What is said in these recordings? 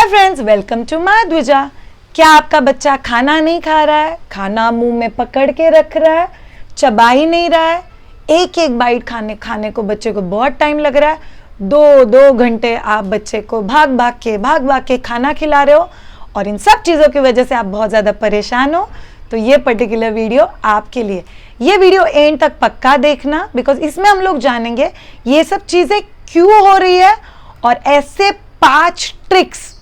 Hi friends, welcome to my Dwija. क्या आपका बच्चा खाना नहीं खा रहा है? खाना मुंह में पकड़ के रख रहा है, चबा ही नहीं रहा है। एक एक बाइट खाने को बच्चे को बहुत टाइम लग रहा है। दो घंटे आप बच्चे को भाग भाग के खाना खिला रहे हो और इन सब चीज़ों की वजह से आप बहुत ज़्यादा परेशान हो। तो ये पर्टिकुलर वीडियो आपके लिए। ये वीडियो एंड तक पक्का देखना, बिकॉज इसमें हम लोग जानेंगे ये सब चीज़ें क्यों हो रही है और ऐसे 5 ट्रिक्स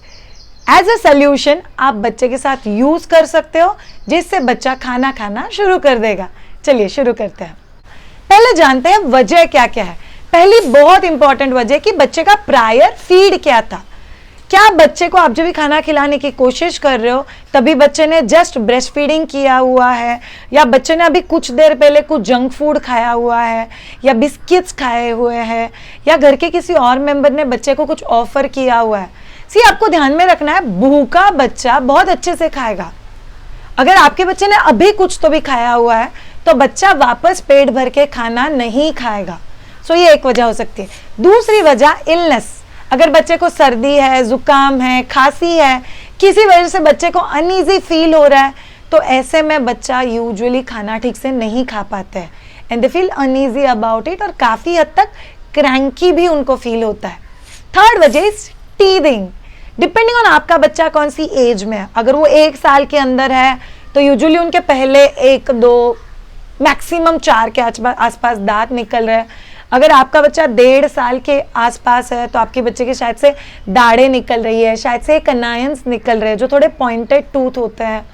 एज अ सोल्यूशन आप बच्चे के साथ यूज कर सकते हो, जिससे बच्चा खाना खाना शुरू कर देगा। चलिए शुरू करते हैं। पहले जानते हैं वजह क्या क्या है। पहली बहुत इंपॉर्टेंट वजह कि बच्चे का प्रायर फीड क्या था। क्या बच्चे को आप जब भी खाना खिलाने की कोशिश कर रहे हो तभी बच्चे ने जस्ट ब्रेस्ट फीडिंग किया हुआ है, या बच्चे ने अभी कुछ देर पहले कुछ जंक फूड खाया हुआ है, या बिस्किट्स खाए हुए हैं, या घर के किसी और मेंबर ने बच्चे को कुछ ऑफर किया हुआ है। आपको ध्यान में रखना है, भूखा बच्चा बहुत अच्छे से खाएगा। अगर आपके बच्चे ने अभी कुछ तो भी खाया हुआ है तो बच्चा वापस पेट भर के खाना नहीं खाएगा। ये एक वजह हो सकती है। दूसरी वजह इलनेस। अगर बच्चे को सर्दी है, जुकाम है, खांसी है, किसी वजह से बच्चे को अनईजी फील हो रहा है, तो ऐसे में बच्चा यूजुअली खाना ठीक से नहीं खा पाते हैं and they feel uneasy about it, और काफी हद तक क्रैंकी भी उनको फील होता है। थर्ड वजह इज टीदिंग। डिपेंडिंग ऑन आपका बच्चा कौन सी एज में है। अगर वो 1 साल के अंदर है तो यूजुअली उनके पहले 1-2 मैक्सिमम 4 के आसपास दांत निकल रहे हैं। अगर आपका बच्चा 1.5 साल के आसपास है तो आपके बच्चे के शायद से दाढ़ें निकल रही है, शायद से कनायंस निकल रहे हैं जो थोड़े पॉइंटेड टूथ होते हैं।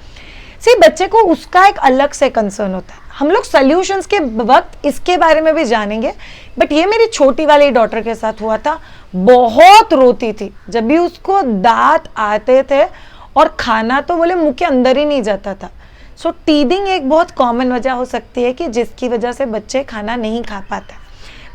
बच्चे को उसका एक अलग से कंसर्न होता है। हम लोग सॉल्यूशंस के वक्त इसके बारे में भी जानेंगे, बट ये मेरी छोटी वाली डॉटर के साथ हुआ था। बहुत रोती थी जब भी उसको दांत आते थे और खाना तो बोले मुंह के अंदर ही नहीं जाता था। टीदिंग एक बहुत कॉमन वजह हो सकती है कि जिसकी वजह से बच्चे खाना नहीं खा पाते।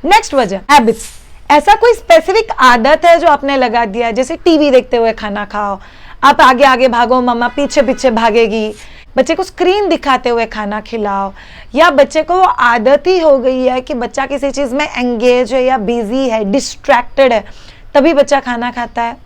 नेक्स्ट वजह हैबिट्स। ऐसा कोई स्पेसिफिक आदत है जो आपने लगा दिया है, जैसे टीवी देखते हुए खाना खाओ, आप आगे आगे भागो, मम्मा पीछे पीछे भागेगी। बच्चे को स्क्रीन दिखाते हुए खाना खिलाओ, या बच्चे को आदत ही हो गई है कि बच्चा किसी चीज़ में एंगेज है या बिजी है, डिस्ट्रैक्टेड है, तभी बच्चा खाना खाता है।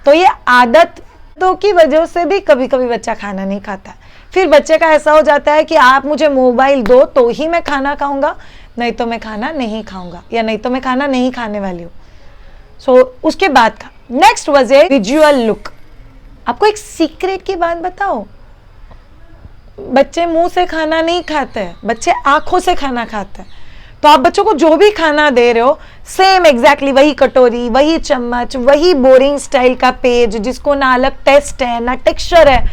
तो ये आदतों की वजह से भी कभी कभी बच्चा खाना नहीं खाता। फिर बच्चे का ऐसा हो जाता है कि आप मुझे मोबाइल दो तो ही मैं खाना खाऊंगा, नहीं तो मैं खाना नहीं खाऊंगा, या नहीं तो मैं खाना नहीं खाने वाली हूँ। उसके बाद का नेक्स्ट वजह विजुअल लुक। आपको एक सीक्रेट की बात बताओ, बच्चे मुंह से खाना नहीं खाते हैं, बच्चे आंखों से खाना खाते हैं। तो आप बच्चों को जो भी खाना दे रहे हो सेम एग्जैक्टली वही कटोरी, वही चम्मच, वही बोरिंग स्टाइल का पेज जिसको ना अलग टेस्ट है ना टेक्सचर है,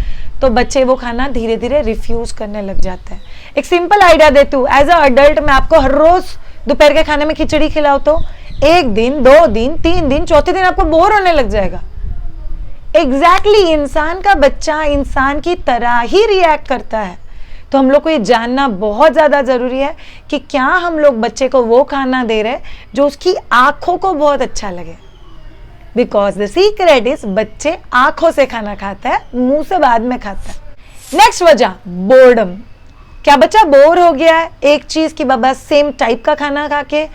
तो बच्चे वो खाना धीरे धीरे रिफ्यूज करने लग जाते हैं। एक सिंपल आइडिया देती हूँ, एज अ अडल्ट मैं आपको हर रोज दोपहर के खाने में खिचड़ी खिलाओ तो 1 दिन, 2 दिन, 3 दिन, चौथे दिन आपको बोर होने लग जाएगा। एग्जैक्टली इंसान का बच्चा इंसान की तरह ही रिएक्ट करता है। तो हम लोग को ये जानना बहुत ज़्यादा ज़रूरी है कि क्या हम लोग बच्चे को वो खाना दे रहे हैं जो उसकी आंखों को बहुत अच्छा लगे। बिकॉज द सीक्रेट इज बच्चे आंखों से खाना खाता है, मुंह से बाद में खाता है। नेक्स्ट वजह बोर्डम। क्या बच्चा बोर हो गया है एक चीज़ की, बाबा सेम टाइप का खाना खा के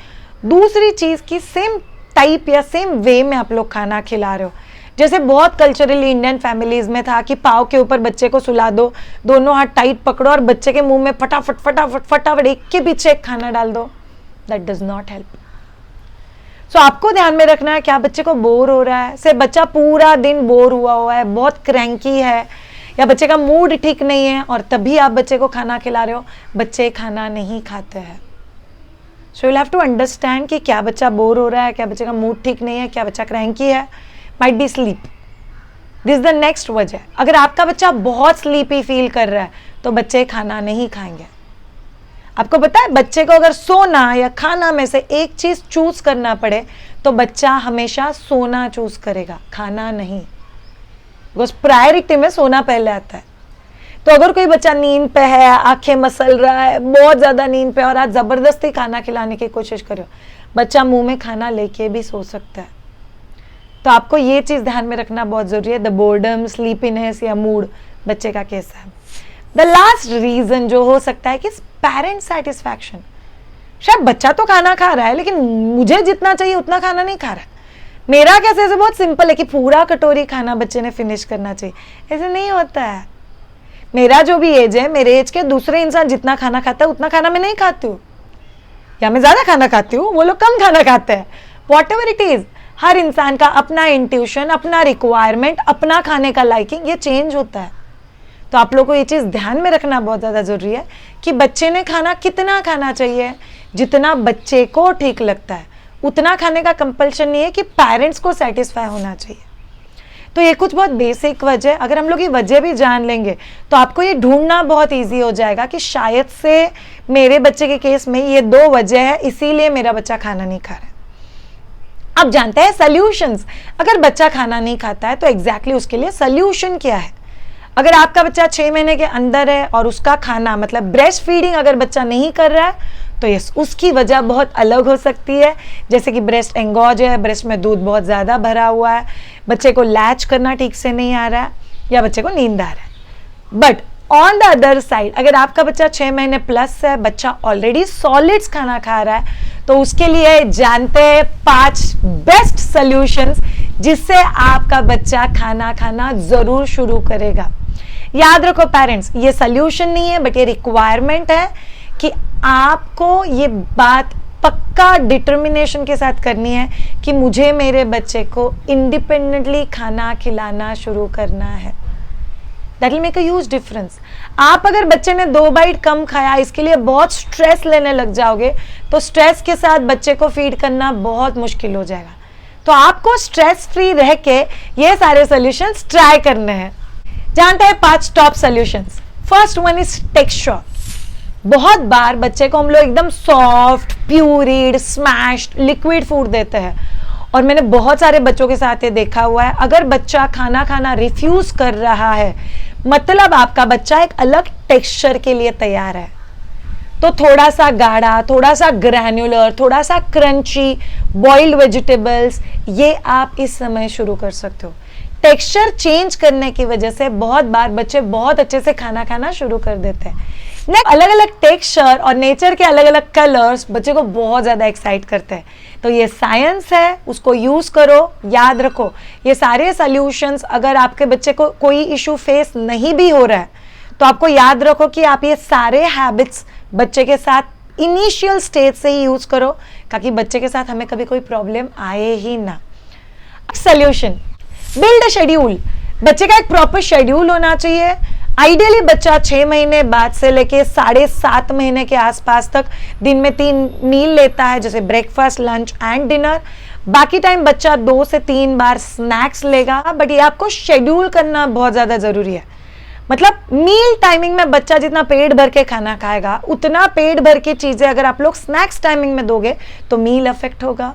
दूसरी चीज़ की सेम टाइप या सेम वे में आप लोग खाना खिला रहे हो। जैसे बहुत कल्चरली इंडियन फैमिलीज में था कि पाव के ऊपर बच्चे को सुला दो, दोनों हाथ टाइट पकड़ो और बच्चे के मुंह में फटाफट फटाफट फटाफट एक के पीछे एक खाना डाल दो। That does not help. आपको ध्यान में रखना है क्या बच्चे को बोर हो रहा है, से बच्चा पूरा दिन बोर हुआ है, बहुत क्रैंकी है, या बच्चे का मूड ठीक नहीं है और तभी आप बच्चे को खाना खिला रहे हो। बच्चे खाना नहीं खाते हैं। You will have to understand कि क्या बच्चा बोर हो रहा है, क्या बच्चे का मूड ठीक नहीं है, क्या बच्चा क्रैंकी है, might be sleep. This the next वजह। अगर आपका बच्चा बहुत स्लीपी फील कर रहा है तो बच्चे खाना नहीं खाएंगे। आपको पता है बच्चे को अगर सोना या खाना में से एक चीज चूज करना पड़े तो बच्चा हमेशा सोना चूज करेगा, खाना नहीं। बिकॉज प्रायोरिटी में सोना पहले आता है। तो अगर कोई बच्चा नींद पे है, आंखें मसल रहा है, बहुत ज्यादा नींद पे और आज जबरदस्ती खाना खिलाने की कोशिश करो, बच्चा मुंह में खाना लेके भी सो सकता है। तो आपको ये चीज ध्यान में रखना बहुत जरूरी है। द बोर्डम, स्लीपीनेस या मूड बच्चे का कैसा है। द लास्ट रीजन जो हो सकता है कि पेरेंट सेटिस्फैक्शन। शायद बच्चा तो खाना खा रहा है लेकिन मुझे जितना चाहिए उतना खाना नहीं खा रहा है। मेरा कैसे, ऐसे बहुत सिंपल है कि पूरा कटोरी खाना बच्चे ने फिनिश करना चाहिए, ऐसे नहीं होता है। मेरा जो भी एज है, मेरे एज के दूसरे इंसान जितना खाना खाता है उतना खाना मैं नहीं खाती हूँ, या मैं ज्यादा खाना खाती हूँ, वो लोग कम खाना खाते हैं। वॉट एवर इट इज, हर इंसान का अपना इंट्यूशन, अपना रिक्वायरमेंट, अपना खाने का लाइकिंग, ये चेंज होता है। तो आप लोग को ये चीज़ ध्यान में रखना बहुत ज़्यादा ज़रूरी है कि बच्चे ने खाना कितना खाना चाहिए, जितना बच्चे को ठीक लगता है उतना खाने का कंपल्शन नहीं है कि पेरेंट्स को सेटिस्फाई होना चाहिए। तो ये कुछ बहुत बेसिक वजह, अगर हम लोग ये वजह भी जान लेंगे तो आपको ये ढूंढना बहुत ईजी हो जाएगा कि शायद से मेरे बच्चे के केस में ये 2 वजह है, इसीलिए मेरा बच्चा खाना नहीं खा रहा है। अब जानते हैं सॉल्यूशंस। अगर बच्चा खाना नहीं खाता है तो एग्जैक्टली उसके लिए सॉल्यूशन क्या है। अगर आपका बच्चा 6 महीने के अंदर है और उसका खाना मतलब ब्रेस्ट फीडिंग अगर बच्चा नहीं कर रहा है तो यस, उसकी वजह बहुत अलग हो सकती है, जैसे कि ब्रेस्ट एंगोज है, ब्रेस्ट में दूध बहुत ज़्यादा भरा हुआ है, बच्चे को लैच करना ठीक से नहीं आ रहा है, या बच्चे को नींद आ रहा है। But on the other side, अगर आपका बच्चा 6 महीने प्लस है, बच्चा ऑलरेडी सॉलिड्स खाना खा रहा है, तो उसके लिए जानते हैं 5 बेस्ट सॉल्यूशंस जिससे आपका बच्चा खाना खाना जरूर शुरू करेगा। याद रखो पेरेंट्स, ये सॉल्यूशन नहीं है बट ये रिक्वायरमेंट है कि आपको ये बात पक्का डिटर्मिनेशन के साथ करनी है कि मुझे मेरे बच्चे को इंडिपेंडेंटली खाना खिलाना शुरू करना है। That will make a huge difference. आप अगर बच्चे ने 2 बाइट कम खाया इसके लिए बहुत स्ट्रेस लेने लग जाओगे तो स्ट्रेस के साथ बच्चे को फीड करना बहुत मुश्किल हो जाएगा। तो आपको स्ट्रेस फ्री रह के ये सारे सॉल्यूशंस ट्राई करने हैं। जानते हैं 5 top solutions. First one is texture. बहुत बार बच्चे को हम लोग एकदम सॉफ्ट, प्यूरिड, स्मैश्ड, लिक्विड फूड देते हैं और मैंने बहुत सारे बच्चों के साथ ये देखा हुआ है, अगर बच्चा खाना खाना रिफ्यूज कर रहा है मतलब आपका बच्चा एक अलग टेक्सचर के लिए तैयार है। तो थोड़ा सा गाढ़ा, थोड़ा सा ग्रैन्युलर, थोड़ा सा क्रंची, बॉइल्ड वेजिटेबल्स, ये आप इस समय शुरू कर सकते हो। टेक्सचर चेंज करने की वजह से बहुत बार बच्चे बहुत अच्छे से खाना खाना शुरू कर देते हैं। नेक्स्ट, अलग अलग टेक्सचर और नेचर के अलग अलग कलर्स बच्चे को बहुत ज़्यादा एक्साइट करते हैं। तो ये साइंस है, उसको यूज़ करो। याद रखो ये सारे सॉल्यूशंस, अगर आपके बच्चे को कोई इशू फेस नहीं भी हो रहा है तो आपको याद रखो कि आप ये सारे हैबिट्स बच्चे के साथ इनिशियल स्टेज से ही यूज़ करो ताकि बच्चे के साथ हमें कभी कोई प्रॉब्लम आए ही ना। Solution, build a schedule. बच्चे का एक प्रॉपर शेड्यूल होना चाहिए। आइडियली बच्चा 6 महीने बाद से लेके 7.5 महीने के आसपास तक दिन में 3 मील लेता है, जैसे ब्रेकफास्ट, लंच एंड डिनर। बाकी टाइम बच्चा 2 से 3 बार स्नैक्स लेगा, बट ये आपको शेड्यूल करना बहुत ज़्यादा ज़रूरी है। मतलब मील टाइमिंग में बच्चा जितना पेट भर के खाना खाएगा उतना पेट भर के चीज़ें अगर आप लोग स्नैक्स टाइमिंग में दोगे तो मील अफेक्ट होगा।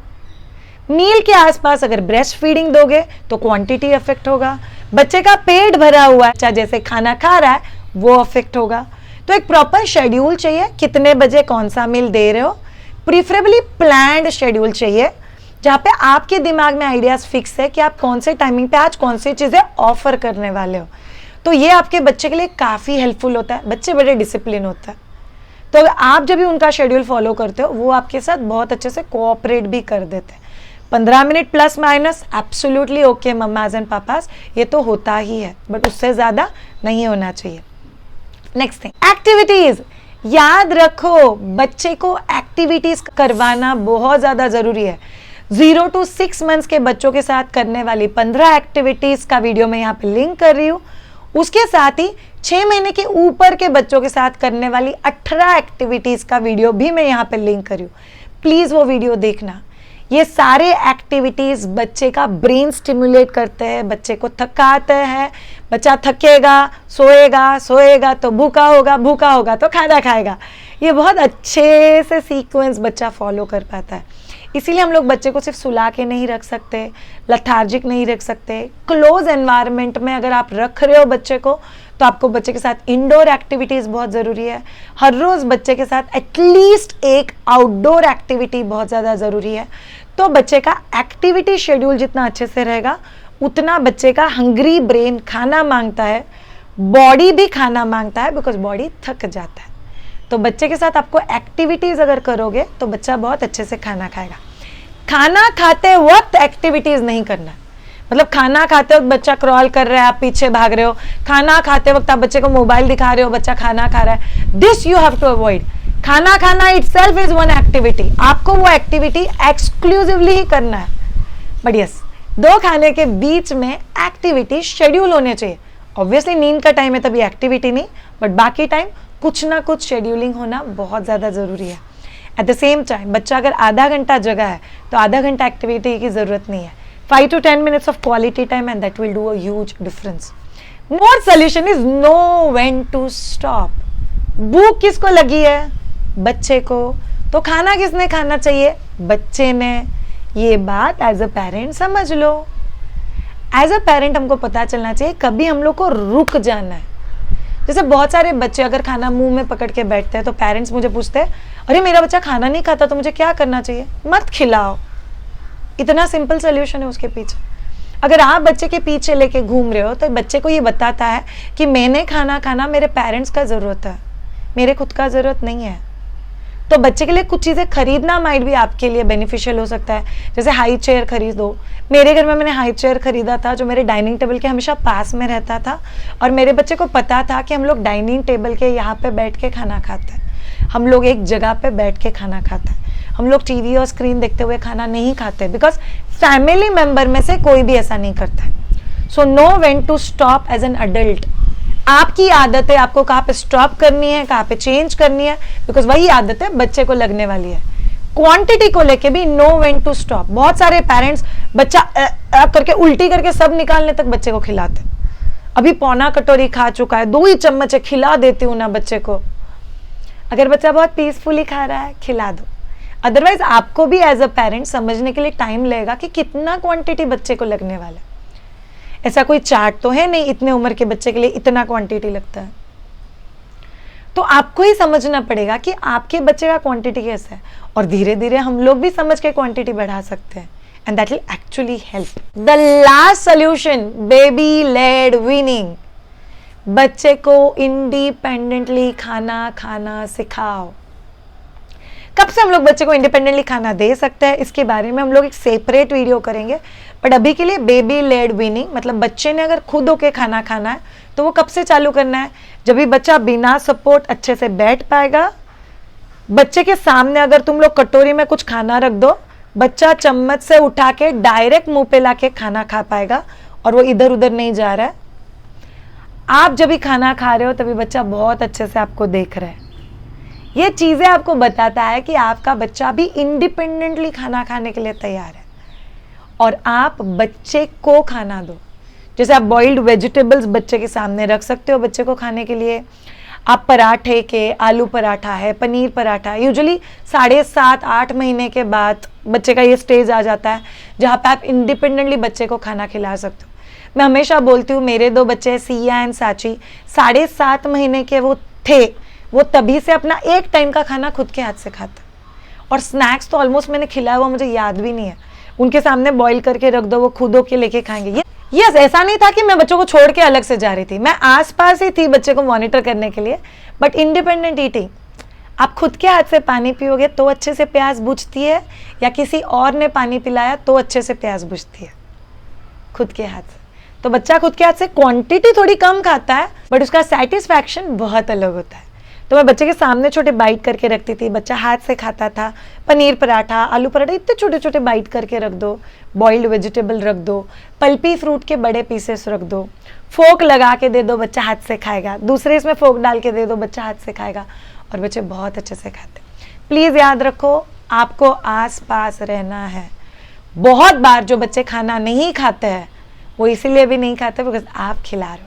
मील के आसपास अगर ब्रेस्ट फीडिंग दोगे तो क्वांटिटी अफेक्ट होगा। बच्चे का पेट भरा हुआ है, जैसे खाना खा रहा है, वो अफेक्ट होगा। तो एक प्रॉपर शेड्यूल चाहिए, कितने बजे कौन सा मील दे रहे हो। प्रीफरेबली प्लान्ड शेड्यूल चाहिए जहाँ पे आपके दिमाग में आइडियाज फिक्स है कि आप कौन से टाइमिंग पे आज कौन सी चीज़ें ऑफर करने वाले हो। तो ये आपके बच्चे के लिए काफ़ी हेल्पफुल होता है। बच्चे बड़े डिसिप्लिन होता है, तो आप जब भी उनका शेड्यूल फॉलो करते हो वो आपके साथ बहुत अच्छे से कोऑपरेट भी कर देते हैं। 15 minute plus minus absolutely okay mamma's and papa's, ये तो होता ही है, बट उससे ज़्यादा नहीं होना चाहिए। Next thing, activities. याद रखो बच्चे को एक्टिविटीज़ करवाना बहुत ज़्यादा ज़रूरी है। 0 to 6 मंथ्स के बच्चों के साथ करने वाली 15 एक्टिविटीज़ का वीडियो मैं यहाँ पे लिंक कर रही हूँ। उसके साथ ही 6 महीने के ऊपर के बच्चों के साथ करने वाली 18 एक्टिविटीज़ का वीडियो भी मैं यहाँ पे लिंक कर रही हूँ। प्लीज़ वो वीडियो देखना। ये सारे एक्टिविटीज़ बच्चे का ब्रेन स्टिमुलेट करते हैं, बच्चे को थकाते हैं। बच्चा थकेगा, सोएगा तो भूखा होगा तो खाना खाएगा। ये बहुत अच्छे से सीक्वेंस बच्चा फॉलो कर पाता है। इसीलिए हम लोग बच्चे को सिर्फ सुला के नहीं रख सकते, लथार्जिक नहीं रख सकते। क्लोज एनवायरनमेंट में अगर आप रख रहे हो बच्चे को तो आपको बच्चे के साथ इंडोर एक्टिविटीज़ बहुत ज़रूरी है। हर रोज़ बच्चे के साथ एटलीस्ट एक आउटडोर एक्टिविटी बहुत ज़्यादा ज़रूरी है। तो बच्चे का एक्टिविटी शेड्यूल जितना अच्छे से रहेगा उतना बच्चे का हंग्री ब्रेन खाना मांगता है, बॉडी भी खाना मांगता है, बिकॉज बॉडी थक जाता है। तो बच्चे के साथ आपको एक्टिविटीज़ अगर करोगे तो बच्चा बहुत अच्छे से खाना खाएगा। खाना खाते वक्त एक्टिविटीज नहीं करना है। मतलब खाना खाते वक्त बच्चा क्रॉल कर रहा है, आप पीछे भाग रहे हो, खाना खाते वक्त आप बच्चे को मोबाइल दिखा रहे हो, बच्चा खाना खा रहा है, this you have to avoid. खाना खाना इटसेल्फ इज वन एक्टिविटी, आपको वो एक्टिविटी एक्सक्लूसिवली ही करना है। बट यस, दो खाने के बीच में एक्टिविटी शेड्यूल होने चाहिए। ऑब्वियसली नींद का टाइम है तभी एक्टिविटी नहीं, बट बाकी टाइम कुछ ना कुछ शेड्यूलिंग होना बहुत ज़्यादा ज़रूरी है। एट द सेम टाइम बच्चा अगर आधा घंटा जगा है तो आधा घंटा एक्टिविटी की ज़रूरत नहीं है, 5 to 10 minutes of quality time, and that will do a huge difference. More solution is know when to stop. भूख किसको लगी है? बच्चे को। तो खाना किसने खाना चाहिए? बच्चे ने। ये बात एज अ पेरेंट समझ लो। एज अ पेरेंट हमको पता चलना चाहिए कभी हम लोग को रुक जाना है। जैसे बहुत सारे बच्चे अगर खाना मुंह में पकड़ के बैठते हैं तो पेरेंट्स मुझे पूछते हैं, अरे मेरा बच्चा खाना नहीं खाता तो मुझे क्या करना चाहिए? मत खिलाओ। इतना सिंपल सोल्यूशन है उसके पीछे। अगर आप बच्चे के पीछे लेके घूम रहे हो तो बच्चे को ये बताता है कि मैंने खाना खाना मेरे पेरेंट्स का ज़रूरत है, मेरे खुद का ज़रूरत नहीं है। तो बच्चे के लिए कुछ चीज़ें खरीदना माइट भी आपके लिए बेनिफिशियल हो सकता है। जैसे हाई चेयर खरीदो। मेरे घर में मैंने हाई चेयर खरीदा था जो मेरे डाइनिंग टेबल के हमेशा पास में रहता था, और मेरे बच्चे को पता था कि हम लोग डाइनिंग टेबल के यहाँ पे बैठ के खाना खाते हैं, हम लोग एक जगह पे बैठ के खाना खाते हैं, हम लोग टीवी और स्क्रीन देखते हुए खाना नहीं खाते, बिकॉज फैमिली मेंबर में से कोई भी ऐसा नहीं करता है। So know when to stop as an adult. आपकी आदत है आपको कहाँ पे स्टॉप करनी है, कहाँ पे चेंज करनी है, बिकॉज वही आदत है बच्चे को लगने वाली है। क्वांटिटी को लेके भी नो व्हेन टू स्टॉप। बहुत सारे पेरेंट्स बच्चा करके उल्टी करके सब निकालने तक बच्चे को खिलाते। अभी पौना कटोरी खा चुका है, 2 ही चम्मच खिला देती हूँ ना बच्चे को। अगर बच्चा बहुत पीसफुली खा रहा है खिला दो, अदरवाइज आपको भी एज अ पेरेंट समझने के लिए टाइम लगेगा कि कितना क्वांटिटी बच्चे को लगने वाला है। ऐसा कोई चार्ट तो है नहीं इतने उम्र के बच्चे के लिए इतना क्वांटिटी लगता है। तो आपको ही समझना पड़ेगा कि आपके बच्चे का क्वांटिटी कैसा है, और धीरे धीरे हम लोग भी समझ के क्वांटिटी बढ़ा सकते हैं, and that will actually help. The last solution, baby led weaning. बच्चे को इंडिपेंडेंटली खाना खाना सिखाओ। कब से हम लोग बच्चे को इंडिपेंडेंटली खाना दे सकते हैं इसके बारे में हम लोग एक सेपरेट वीडियो करेंगे, बट अभी के लिए बेबी लेड वीनिंग मतलब बच्चे ने अगर खुद होके खाना खाना है तो वो कब से चालू करना है? जब भी बच्चा बिना सपोर्ट अच्छे से बैठ पाएगा। बच्चे के सामने अगर तुम लोग कटोरी में कुछ खाना रख दो, बच्चा चम्मच से उठा के डायरेक्ट मुंह पे लाके खाना खा पाएगा, और वो इधर उधर नहीं जा रहा है। आप जब भी खाना खा रहे हो तभी बच्चा बहुत अच्छे से आपको देख रहा है। ये चीज़ें आपको बताता है कि आपका बच्चा भी इंडिपेंडेंटली खाना खाने के लिए तैयार है, और आप बच्चे को खाना दो। जैसे आप बॉइल्ड वेजिटेबल्स बच्चे के सामने रख सकते हो बच्चे को खाने के लिए। आप पराठे के, आलू पराठा है, पनीर पराठा है, यूजुअली 7.5-8 महीने के बाद बच्चे का ये स्टेज आ जाता है जहाँ पे आप इंडिपेंडेंटली बच्चे को खाना खिला सकते हो। मैं हमेशा बोलती हूँ, मेरे 2 बच्चे सिया एंड साची 7.5 महीने के वो थे, वो तभी से अपना एक टाइम का खाना खुद के हाथ से खाता, और स्नैक्स तो ऑलमोस्ट मैंने खिलाया हुआ मुझे याद भी नहीं है। उनके सामने बॉईल करके रख दो, वो खुद होके लेके खाएंगे। यस, ऐसा नहीं था कि मैं बच्चों को छोड़ के अलग से जा रही थी, मैं आसपास ही थी बच्चे को मॉनिटर करने के लिए, बट इंडिपेंडेंट ईटिंग। आप खुद के हाथ से पानी पियोगे तो अच्छे से प्यास बुझती है, या किसी और ने पानी पिलाया तो अच्छे से प्यास बुझती है? खुद के हाथ से। तो बच्चा खुद के हाथ से क्वांटिटी थोड़ी कम खाता है, बट उसका सेटिस्फैक्शन बहुत अलग होता है। तो मैं बच्चे के सामने छोटे बाइट करके रखती थी, बच्चा हाथ से खाता था। पनीर पराठा, आलू पराठा, इतने छोटे छोटे बाइट करके रख दो, बॉइल्ड वेजिटेबल रख दो, पल्पी फ्रूट के बड़े पीसेस रख दो, फोक लगा के दे दो, बच्चा हाथ से खाएगा, दूसरे इसमें फोक डाल के दे दो, बच्चा हाथ से खाएगा, और बच्चे बहुत अच्छे से खाते। प्लीज़ याद रखो, आपको आस पास रहना है। बहुत बार जो बच्चे खाना नहीं खाते हैं वो इसीलिए भी नहीं खाते बिकॉज आप खिला रहे हो।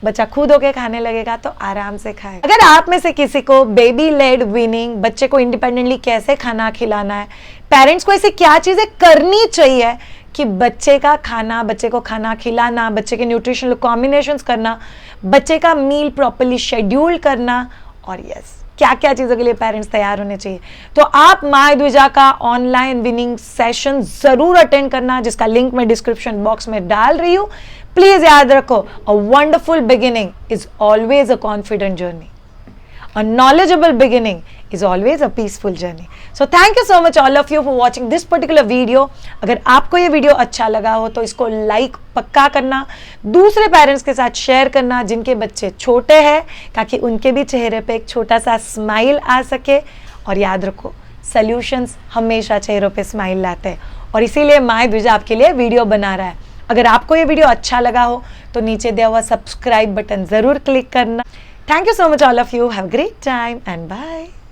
बच्चा खुद होके खाने लगेगा तो आराम से खाएगा। अगर आप में से किसी को बेबी लेड वीनिंग, बच्चे को इंडिपेंडेंटली कैसे खाना खिलाना है, पेरेंट्स को ऐसे क्या चीज़ें करनी चाहिए कि बच्चे का खाना, बच्चे को खाना खिलाना, बच्चे के न्यूट्रिशनल कॉम्बिनेशंस करना, बच्चे का मील प्रॉपर्ली शेड्यूल करना, और यस क्या क्या चीज़ों के लिए पेरेंट्स तैयार होने चाहिए, तो आप माय द्विजा का ऑनलाइन विनिंग सेशन ज़रूर अटेंड करना, जिसका लिंक मैं डिस्क्रिप्शन बॉक्स में डाल रही हूँ। प्लीज़ याद रखो, a wonderful beginning is always a confident journey. A knowledgeable beginning is always a peaceful journey. So thank you so much all of you for watching this particular video. अगर आपको ये video अच्छा लगा हो तो इसको लाइक पक्का करना, दूसरे पेरेंट्स के साथ शेयर करना जिनके बच्चे छोटे हैं, ताकि उनके भी चेहरे पे एक छोटा सा स्माइल आ सके। और याद रखो, सॉल्यूशंस हमेशा चेहरों पे स्माइल लाते हैं, और इसीलिए माय द्विजा आपके लिए वीडियो बना रहा है। अगर आपको ये वीडियो अच्छा लगा हो तो नीचे दिया हुआ सब्सक्राइब बटन जरूर क्लिक करना। Thank you so much all of you. Have a great time and bye.